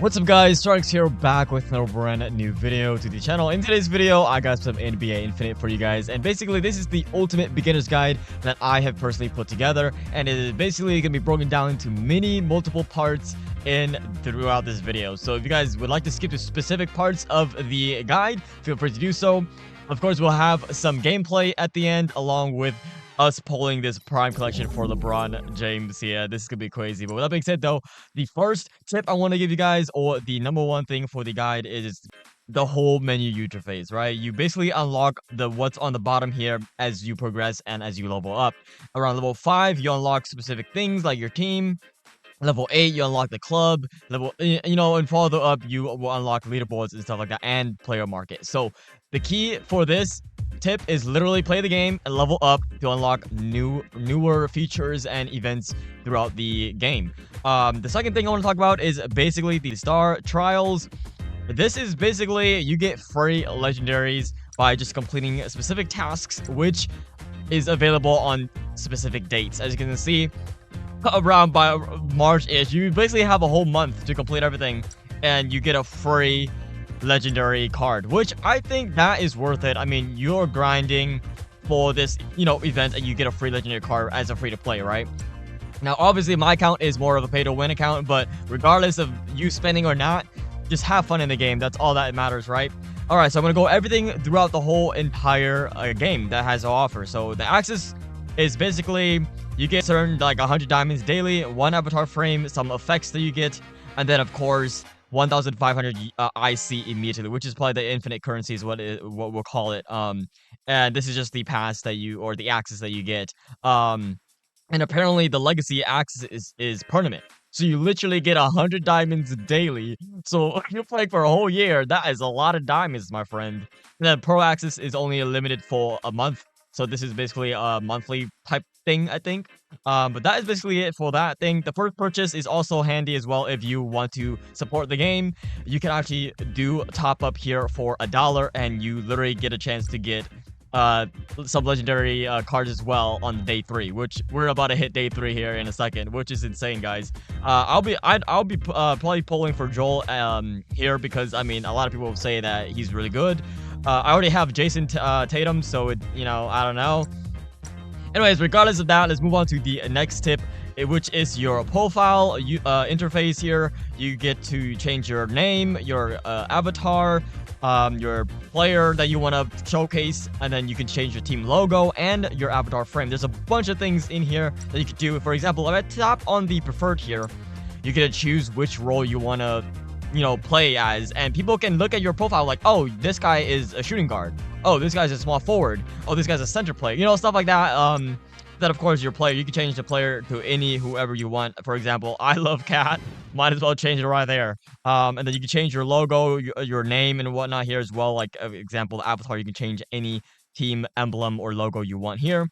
What's up guys, Starks here, back with another brand new video to the channel. In today's video, I got some NBA Infinite for you guys, and basically this is the ultimate beginner's guide that I have personally put together, and it is basically going to be broken down into multiple parts throughout this video. So if you guys would like to skip to specific parts of the guide, feel free to do so. Of course, we'll have some gameplay at the end along with us pulling this prime collection for LeBron James. Yeah, this is gonna be crazy. But with that being said, though, the first tip I want to give you guys, or the number one thing for the guide, is the whole menu interface, right? You basically unlock what's on the bottom here as you progress and as you level up. Around level 5, you unlock specific things like your team. Level 8, you unlock the club. And further up, you will unlock leaderboards and stuff like that, and player market. So the key for this tip is literally play the game and level up to unlock newer features and events throughout the game. The second thing I want to talk about is basically the star trials. This is basically you get free legendaries by just completing specific tasks, which is available on specific dates. As you can see, around by March-ish, you basically have a whole month to complete everything, and you get a free legendary card, which I think that is worth it. I mean, you're grinding for this, event, and you get a free legendary card as a free-to-play, right? Now, obviously, my account is more of a pay-to-win account, but regardless of you spending or not, just have fun in the game. That's all that matters, right? Alright, so I'm gonna go everything throughout the whole entire game that has to offer. So the access is basically you get certain like 100 diamonds daily, 1 avatar frame, some effects that you get, and then of course 1,500 IC immediately, which is probably the infinite currency is what we'll call it. And this is just the pass that or the access that you get. And apparently the legacy access is permanent. So you literally get 100 diamonds daily. So if you're playing for a whole year, that is a lot of diamonds, my friend. And then pro access is only limited for a month. So this is basically a monthly type thing, I think. But that is basically it for that thing. The first purchase is also handy as well if you want to support the game. You can actually do top up here for $1, and you literally get a chance to get some legendary cards as well on day 3, which we're about to hit day 3 here in a second, which is insane, guys. I'll be probably pulling for Joel here, because I mean a lot of people say that he's really good. I already have Jason Tatum, so I don't know. Anyways, regardless of that, let's move on to the next tip, which is your profile interface here. You get to change your name, your avatar, your player that you want to showcase, and then you can change your team logo and your avatar frame. There's a bunch of things in here that you could do. For example, if I tap on the preferred here, you get to choose which role you want to play as, and people can look at your profile like, oh, this guy is a shooting guard, oh, this guy's a small forward, oh, this guy's a center player, stuff like that. Then of course your player, you can change the player to whoever you want. For example, I love Cat, might as well change it right there. And then you can change your logo, your name and whatnot here as well. Like example, the avatar, you can change any team emblem or logo you want here.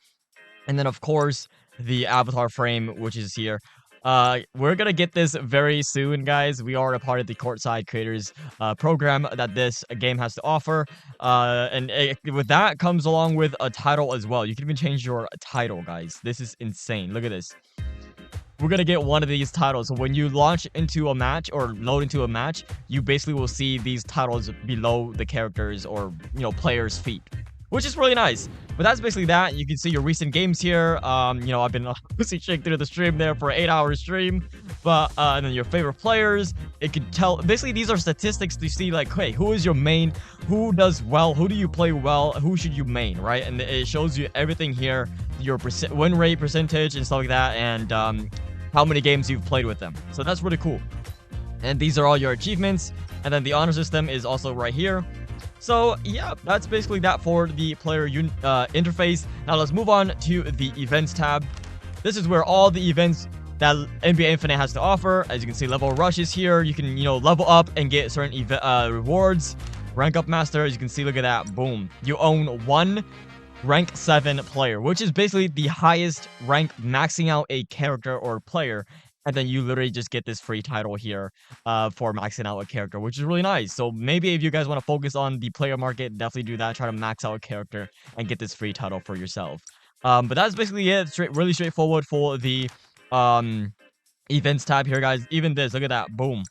And then of course the avatar frame, which is here. We're gonna get this very soon, guys. We are a part of the Courtside Creators program that this game has to offer. With that comes along with a title as well. You can even change your title, guys. This is insane. Look at this. We're gonna get one of these titles. So when you launch into a match or load into a match, you basically will see these titles below the characters or players' feet, which is really nice. But that's basically that. You can see your recent games here. I've been shaking through the stream there for an 8-hour stream. But and then your favorite players. It could tell. Basically, these are statistics to see like, hey, who is your main? Who does well? Who do you play well? Who should you main, right? And it shows you everything here. Your win rate percentage and stuff like that, and how many games you've played with them. So that's really cool. And these are all your achievements. And then the honor system is also right here. So yeah, that's basically that for the player interface. Now let's move on to the events tab. This is where all the events that NBA Infinite has to offer. As you can see, level rush is here. You can level up and get certain rewards. Rank up master, as you can see, look at that, boom. You own 1 rank 7 player, which is basically the highest rank, maxing out a character or player. And then you literally just get this free title here for maxing out a character, which is really nice. So maybe if you guys want to focus on the player market, definitely do that. Try to max out a character and get this free title for yourself. But that's basically it. Really straightforward for the events tab here, guys. Even this, look at that, boom.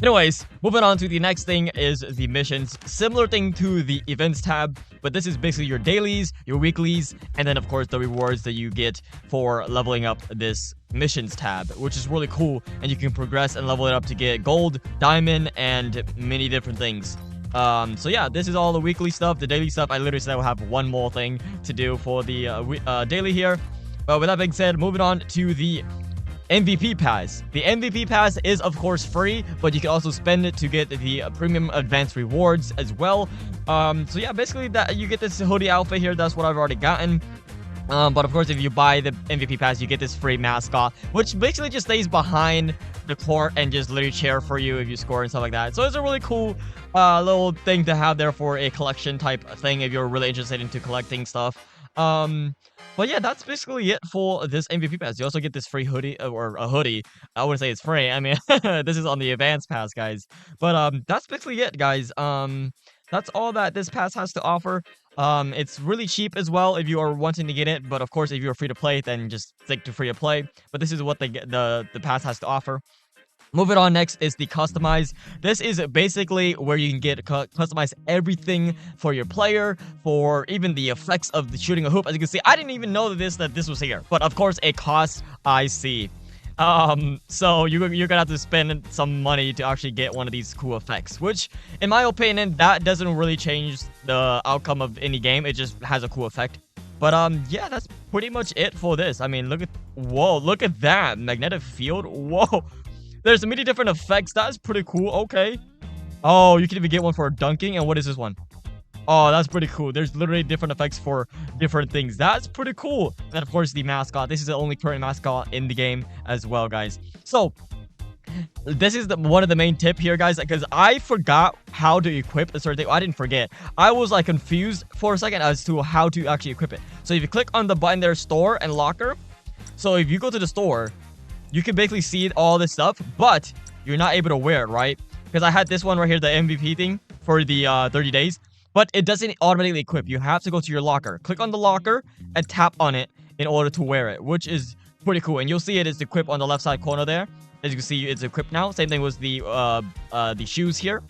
Anyways, moving on to the next thing is the missions. Similar thing to the events tab, but this is basically your dailies, your weeklies, and then of course the rewards that you get for leveling up this missions tab, which is really cool. And you can progress and level it up to get gold, diamond, and many different things. So yeah, this is all the weekly stuff. The daily stuff, I literally said I will have one more thing to do for the daily here. But with that being said, moving on to the MVP pass. The MVP pass is of course free, but you can also spend it to get the premium advanced rewards as well. So yeah, basically that you get this hoodie outfit here. That's what I've already gotten. But of course, if you buy the MVP pass, you get this free mascot, which basically just stays behind the court and just literally cheer for you if you score and stuff like that. So it's a really cool little thing to have there for a collection type thing if you're really interested into collecting stuff. But yeah, that's basically it for this MVP pass. You also get this free hoodie, or a hoodie. I wouldn't say it's free. I mean, this is on the advanced pass, guys. But that's basically it, guys. That's all that this pass has to offer. It's really cheap as well if you are wanting to get it. But of course, if you're free to play, then just stick to free to play. But this is what the pass has to offer. Moving on, next is the customize. This is basically where you can get customize everything for your player, for even the effects of the shooting a hoop. As you can see, I didn't even know that this was here, but of course it costs IC. So you're gonna have to spend some money to actually get one of these cool effects, which in my opinion, that doesn't really change the outcome of any game. It just has a cool effect. But yeah, that's pretty much it for this. I mean, look at that magnetic field. Whoa. There's many different effects. That's pretty cool. Okay. Oh, you can even get one for dunking. And what is this one? Oh, that's pretty cool. There's literally different effects for different things. That's pretty cool. And of course, the mascot. This is the only current mascot in the game as well, guys. So, this is one of the main tip here, guys, because I forgot how to equip a certain thing. I didn't forget. I was like confused for a second as to how to actually equip it. So if you click on the button there, store and locker. So if you go to the store, you can basically see all this stuff, but you're not able to wear it, right? Because I had this one right here, the MVP thing for the 30 days, but it doesn't automatically equip. You have to go to your locker, click on the locker, and tap on it in order to wear it, which is pretty cool. And you'll see it is equipped on the left side corner there. As you can see, it's equipped now. Same thing with the shoes here,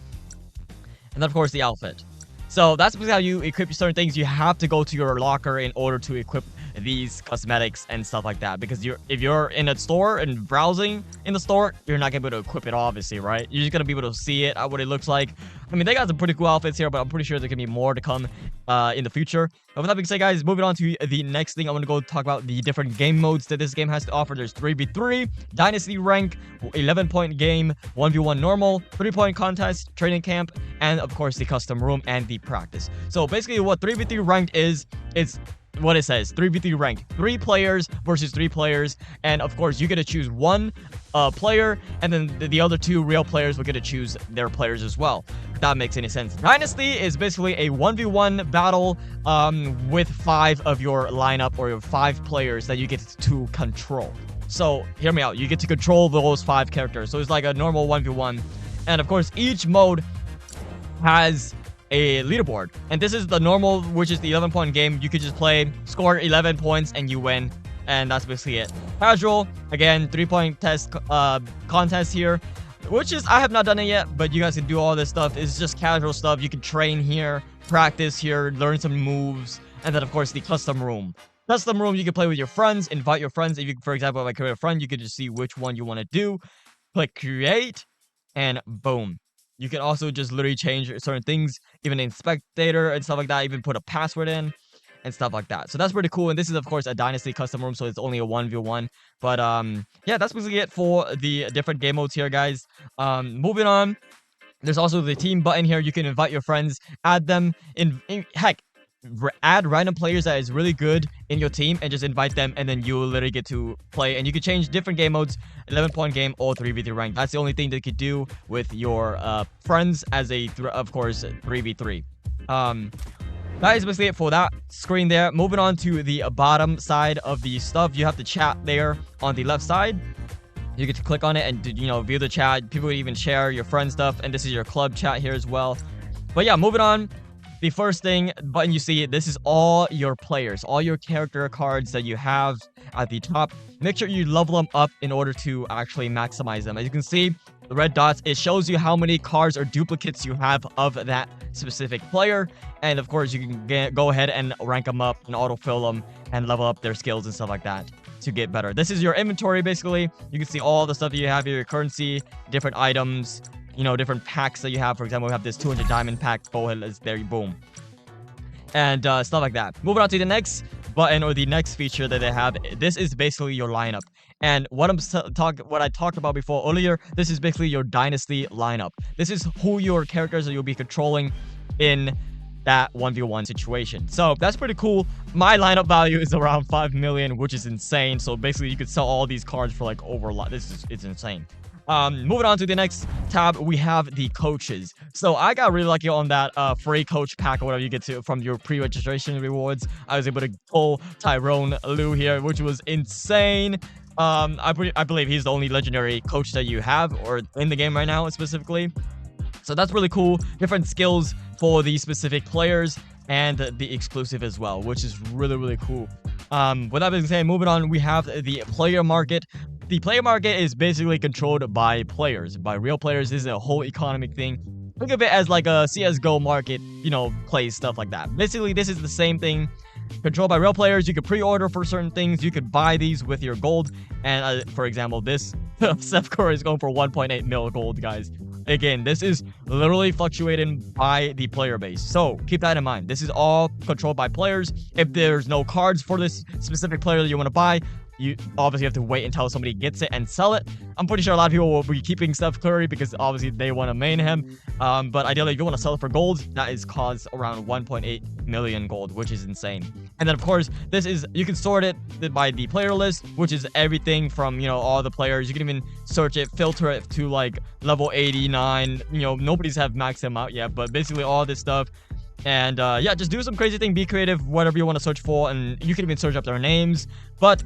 and then of course the outfit. So that's basically how you equip certain things. You have to go to your locker in order to equip these cosmetics and stuff like that, because if you're in a store and browsing in the store, you're not gonna be able to equip it, obviously, right? You're just gonna be able to see it, what it looks like. I mean, they got some pretty cool outfits here, but I'm pretty sure there can be more to come in the future. But with that being said, guys, moving on to the next thing, I'm gonna go talk about the different game modes that this game has to offer. There's 3v3, dynasty rank, 11-point game, 1v1 normal, 3-point contest, training camp, and of course the custom room and the practice. So basically what 3v3 ranked is, it's what it says, 3v3 rank, 3 players versus 3 players, and of course you get to choose one player, and then the other 2 real players will get to choose their players as well, if that makes any sense. Dynasty is basically a 1v1 battle with 5 of your lineup, or your 5 players that you get to control. So hear me out, you get to control those 5 characters. So it's like a normal 1v1, and of course each mode has a leaderboard, and this is the normal, which is the 11-point game. You could just play, score 11 points, and you win, and that's basically it. Casual, again, 3-point contest here, which is, I have not done it yet, but you guys can do all this stuff. It's just casual stuff. You can train here, practice here, learn some moves, and then of course the custom room. Custom room, you can play with your friends, invite your friends. If you, for example, if I create a friend, you can just see which one you want to do, click create, and boom. You can also just literally change certain things, even in spectator and stuff like that, even put a password in and stuff like that. So that's pretty cool. And this is, of course, a dynasty custom room, so it's only a 1v1. But yeah, that's basically it for the different game modes here, guys. Moving on, there's also the team button here. You can invite your friends, add them heck, add random players that is really good in your team and just invite them, and then you will literally get to play. And you can change different game modes, 11-point game or 3v3 rank. That's the only thing that you could do with your friends as a of course 3v3. That is basically it for that screen there. Moving on to the bottom side of the stuff, you have the chat there on the left side. You get to click on it and, you know, view the chat. People would even share your friend stuff, and this is your club chat here as well. But yeah, moving on. The first thing button you see, this is all your players, all your character cards that you have at the top. Make sure you level them up in order to actually maximize them. As you can see, red dots, it shows you how many cards or duplicates you have of that specific player. And of course, you can go ahead and rank them up and autofill them and level up their skills and stuff like that to get better. This is your inventory, basically. You can see all the stuff that you have here, your currency, different items, you know, different packs that you have. For example, we have this 200 diamond pack. Go ahead, let's there, boom. And stuff like that. Moving on to the next button or the next feature that they have. This is basically your lineup. And what I talked about before earlier, this is basically your dynasty lineup. This is who your characters that you'll be controlling in that 1v1 situation. So that's pretty cool. My lineup value is around 5 million, which is insane. So basically you could sell all these cards for like over a lot. It's insane. Moving on to the next tab, we have the coaches. So I got really lucky on that free coach pack or whatever you get to from your pre-registration rewards. I was able to pull Tyrone Lue here, which was insane. I believe he's the only legendary coach that you have or in the game right now specifically. So that's really cool. Different skills for the specific players and the exclusive as well, which is really, really cool. With that being said, moving on, we have the player market. The player market is basically controlled by players, by real players. This is a whole economic thing. Think of it as like a CSGO market, you know, plays, stuff like that. Basically, this is the same thing. Controlled by real players. You could pre-order for certain things. You could buy these with your gold. And for example, this Steph Curry is going for 1.8 mil gold, guys. Again, this is literally fluctuating by the player base. So keep that in mind. This is all controlled by players. If there's no cards for this specific player that you want to buy, you obviously have to wait until somebody gets it and sell it. I'm pretty sure a lot of people will be keeping Steph Curry because obviously they want to main him. But ideally, if you want to sell it for gold, that is cost around 1.8 million gold, which is insane. And then, of course, this is, you can sort it by the player list, which is everything from, you know, all the players. You can even search it, filter it to like level 89. You know, nobody's have maxed them out yet, but basically all this stuff. And yeah, just do some crazy thing, be creative, whatever you want to search for, and you can even search up their names. But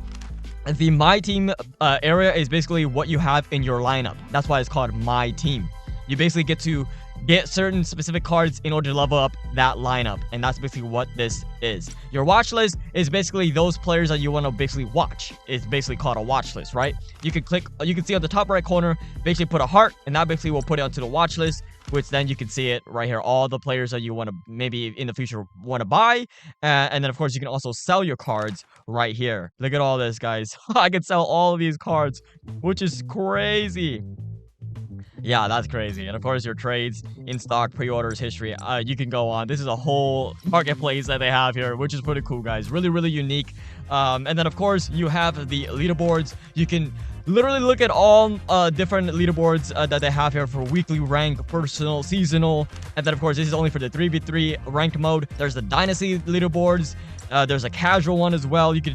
the My Team area is basically what you have in your lineup. That's why it's called My Team. You basically get to get certain specific cards in order to level up that lineup, and that's basically what this is. Your watch list is basically those players that you want to basically watch. It's basically called a watch list, right? You can click, you can see on the top right corner, basically put a heart, and that basically will put it onto the watch list, which then you can see it right here, all the players that you want to maybe in the future want to buy. And then of course you can also sell your cards right here. Look at all this, guys. I can sell all of these cards, which is crazy. Yeah, that's crazy. And of course your trades, in stock, pre-orders, history, you can go on. This is a whole marketplace that they have here, which is pretty cool, guys. Really, really unique. And then of course you have the leaderboards. You can literally look at all different leaderboards that they have here for weekly, rank, personal, seasonal. And then of course this is only for the 3v3 ranked mode. There's the dynasty leaderboards. There's a casual one as well. You can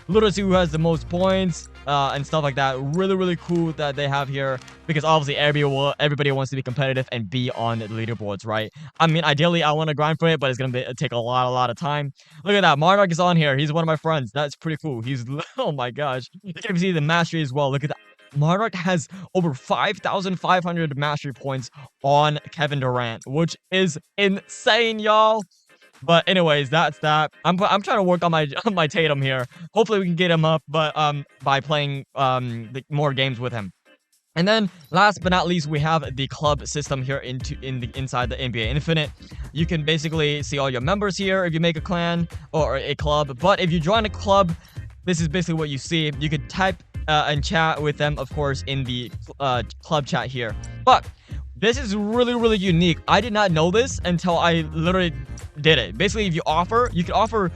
literally see who has the most points and stuff like that. Really, really cool that they have here, because obviously everybody wants to be competitive and be on the leaderboards, right? I mean, ideally I want to grind for it, but it's gonna take a lot of time. Look at that, Monarch is on here. He's one of my friends. That's pretty cool. He's oh my gosh, you can even see the mastery as well. Look at that. Monarch has over 5,500 mastery points on Kevin Durant, which is insane, y'all. But anyways, that's that. I'm trying to work on my Tatum here. Hopefully we can get him up, but by playing more games with him. And then last but not least, we have the club system here inside the NBA Infinite. You can basically see all your members here if you make a clan or a club. But if you join a club, this is basically what you see. You could type and chat with them, of course, in the club chat here. But this is really, really unique. I did not know this until I literally did it. Basically, if you can offer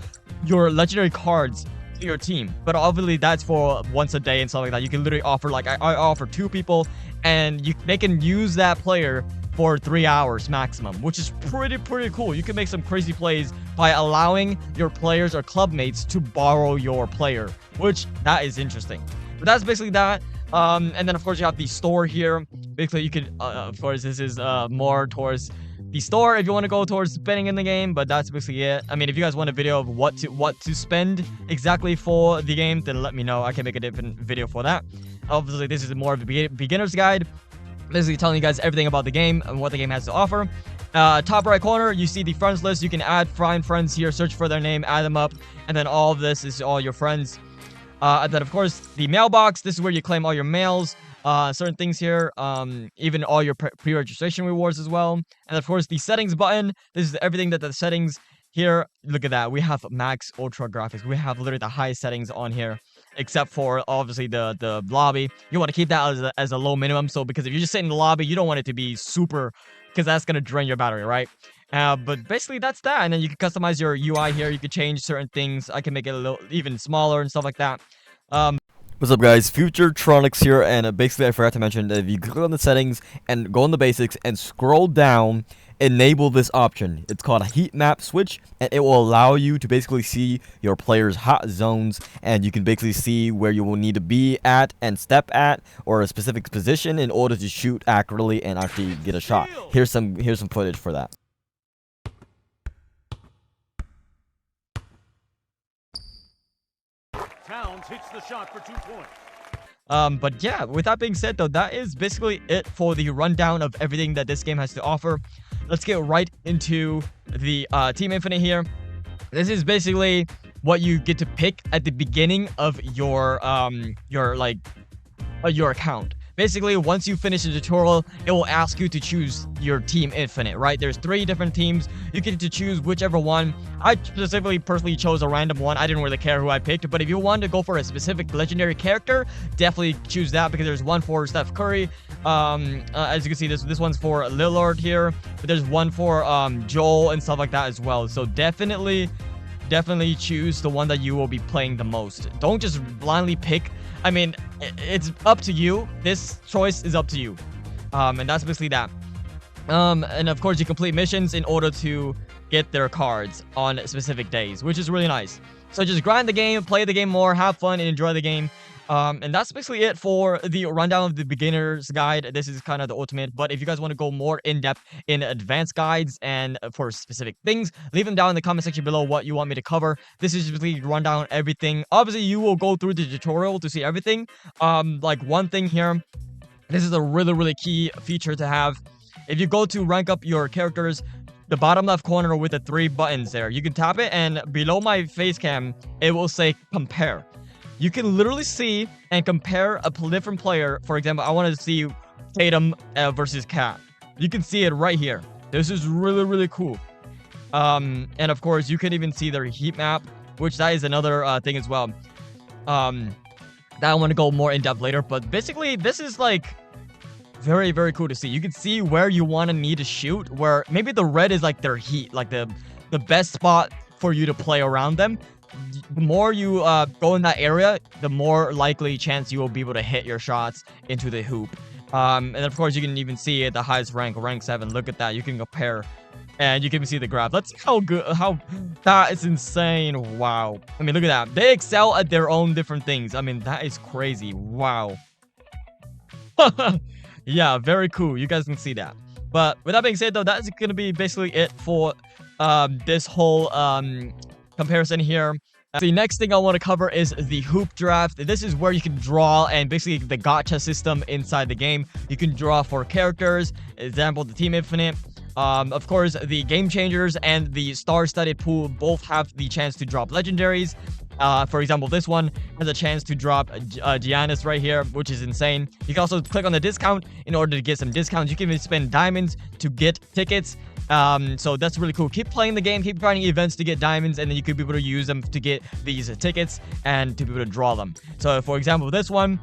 your legendary cards to your team, but obviously that's for once a day and stuff like that. You can literally offer, like I offer 2 people, and they can use that player for 3 hours maximum, which is pretty cool. You can make some crazy plays by allowing your players or club mates to borrow your player, which that is interesting. But that's basically that. And then of course you have the store here. Basically you could of course this is more towards the store if you want to go towards spending in the game, but that's basically it. I mean, if you guys want a video of what to spend exactly for the game, then let me know. I can make a different video for that. Obviously this is more of a beginner's guide, basically telling you guys everything about the game and what the game has to offer. Top right corner, you see the friends list. You can find friends here, search for their name, add them up, and then all of this is all your friends. And then of course the mailbox, this is where you claim all your mails. certain things here, even all your pre-registration rewards as well. And of course, the settings button. This is everything that the settings here. Look at that. We have max ultra graphics. We have literally the highest settings on here, except for obviously the lobby. You want to keep that as a low minimum. So because if you just sit in the lobby, you don't want it to be super, because that's gonna drain your battery, right? But basically that's that. And then you can customize your UI here. You can change certain things. I can make it a little even smaller and stuff like that. What's up, guys? Futuretronics here, and basically I forgot to mention that if you click on the settings and go on the basics and scroll down, enable this option. It's called a heat map switch, and it will allow you to basically see your players' hot zones, and you can basically see where you will need to be at and step at, or a specific position in order to shoot accurately and actually get a shot. Here's some footage for that. Towns hits the shot for 2 points. But yeah, with that being said though, that is basically it for the rundown of everything that this game has to offer. Let's get right into the Team Infinite here. This is basically what you get to pick at the beginning of your account. Basically, once you finish the tutorial, it will ask you to choose your Team Infinite, right? There's 3 different teams. You get to choose whichever one. I specifically personally chose a random one. I didn't really care who I picked, but if you want to go for a specific legendary character, definitely choose that, because there's one for Steph Curry. As you can see, this one's for Lillard here, but there's one for Joel and stuff like that as well. So definitely choose the one that you will be playing the most. Don't just blindly pick. I mean, it's up to you. This choice is up to you. And that's basically that. And of course, you complete missions in order to get their cards on specific days, which is really nice. So just grind the game, play the game more, have fun, and enjoy the game. And that's basically it for the rundown of the beginner's guide. This is kind of the ultimate, but if you guys want to go more in-depth in advanced guides and for specific things, leave them down in the comment section below what you want me to cover. This is basically run down everything. Obviously, you will go through the tutorial to see everything. Like one thing here, this is a really key feature to have. If you go to rank up your characters, the bottom left corner with the 3 buttons there, you can tap it, and below my face cam, it will say compare. You can literally see and compare a different player. For example, I want to see Tatum versus Cat. You can see it right here. This is really cool. And of course, you can even see their heat map, which that is another thing as well. That I want to go more in depth later. But basically, this is like very cool to see. You can see where you want to need to shoot, where maybe the red is like their heat, like the best spot for you to play around them. The more you go in that area, the more likely chance you will be able to hit your shots into the hoop. And of course, you can even see at the highest rank 7. Look at that. You can compare, and you can see the graph. That's how that is insane. Wow. I mean, look at that. They excel at their own different things. I mean, that is crazy. Wow. Yeah, very cool. You guys can see that. But with that being said, though, that's going to be basically it for this whole comparison here. The next thing I want to cover is the hoop draft. This is where you can draw, and basically the gacha system inside the game. You can draw for characters, example the Team Infinite. Of course, the game changers and the star-studded pool both have the chance to drop legendaries. For example, this one has a chance to drop Giannis right here, which is insane. You can also click on the discount in order to get some discounts. You can even spend diamonds to get tickets. So that's really cool. Keep playing the game, keep finding events to get diamonds, and then you could be able to use them to get these tickets and to be able to draw them. So for example, this one,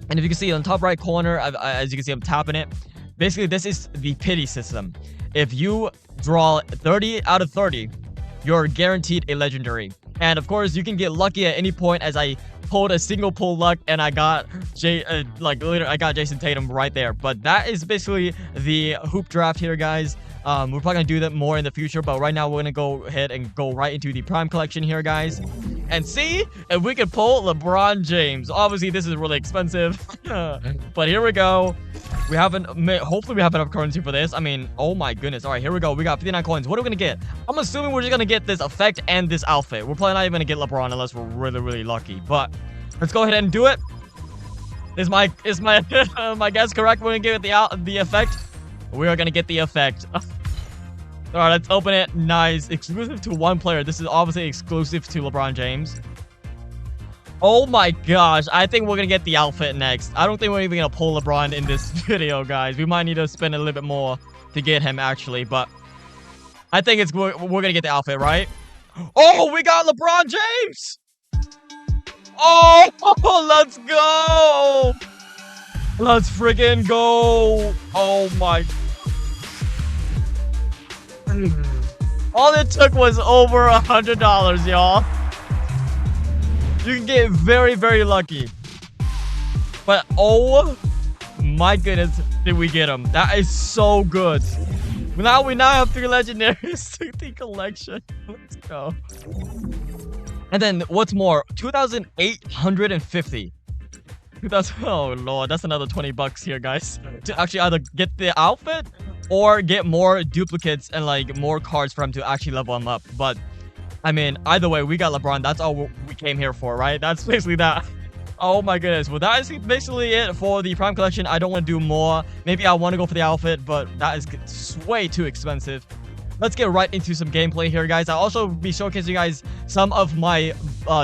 and if you can see on the top right corner, as you can see, I'm tapping it. Basically, this is the pity system. If you draw 30 out of 30, you're guaranteed a legendary. And of course, you can get lucky at any point, as I pulled a single pull luck and I got I got Jason Tatum right there. But that is basically the hoop draft here, guys. We're probably gonna do that more in the future, but right now we're gonna go ahead and go right into the prime collection here, guys, and see if we can pull LeBron James. Obviously, this is really expensive, but here we go. We haven't, hopefully we have enough currency for this. I mean, oh my goodness. All right, here we go. We got 59 coins. What are we gonna get? I'm assuming we're just gonna get this effect and this outfit. We're probably not even gonna get LeBron unless we're really lucky, but let's go ahead and do it. Is my my guess correct? We're gonna get the effect. We are gonna get the effect. All right, let's open it. Nice. Exclusive to one player. This is obviously exclusive to LeBron James. Oh my gosh, I think we're gonna get the outfit next. I don't think we're even gonna pull LeBron in this video, guys. We might need to spend a little bit more to get him, actually, but I think we're gonna get the outfit, right? Oh, we got LeBron James! Oh, let's go! Let's freaking go! Oh my... All it took was over $100, y'all. You can get very, very lucky. But oh my goodness, did we get him? That is so good. We now have 3 legendaries to the collection. Let's go. And then what's more, 2,850. 2,000. Oh lord, that's another $20 here, guys. To actually either get the outfit or get more duplicates and like more cards for him to actually level him up. But I mean, either way, we got LeBron. That's all we came here for, right? That's basically that. Oh my goodness. Well, that is basically it for the Prime Collection. I don't want to do more. Maybe I want to go for the outfit, but that is way too expensive. Let's get right into some gameplay here, guys. I'll also be showcasing you guys some of my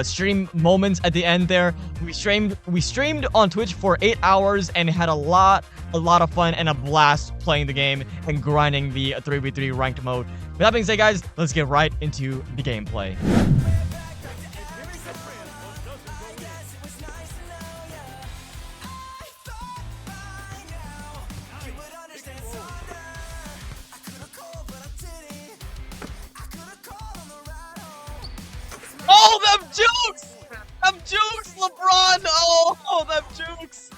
stream moments at the end there. We streamed on Twitch for 8 hours and had a lot of fun and a blast playing the game and grinding the 3v3 ranked mode. With that being said, guys, let's get right into the gameplay. Oh, them jukes! Them jukes, LeBron! Oh, them jukes!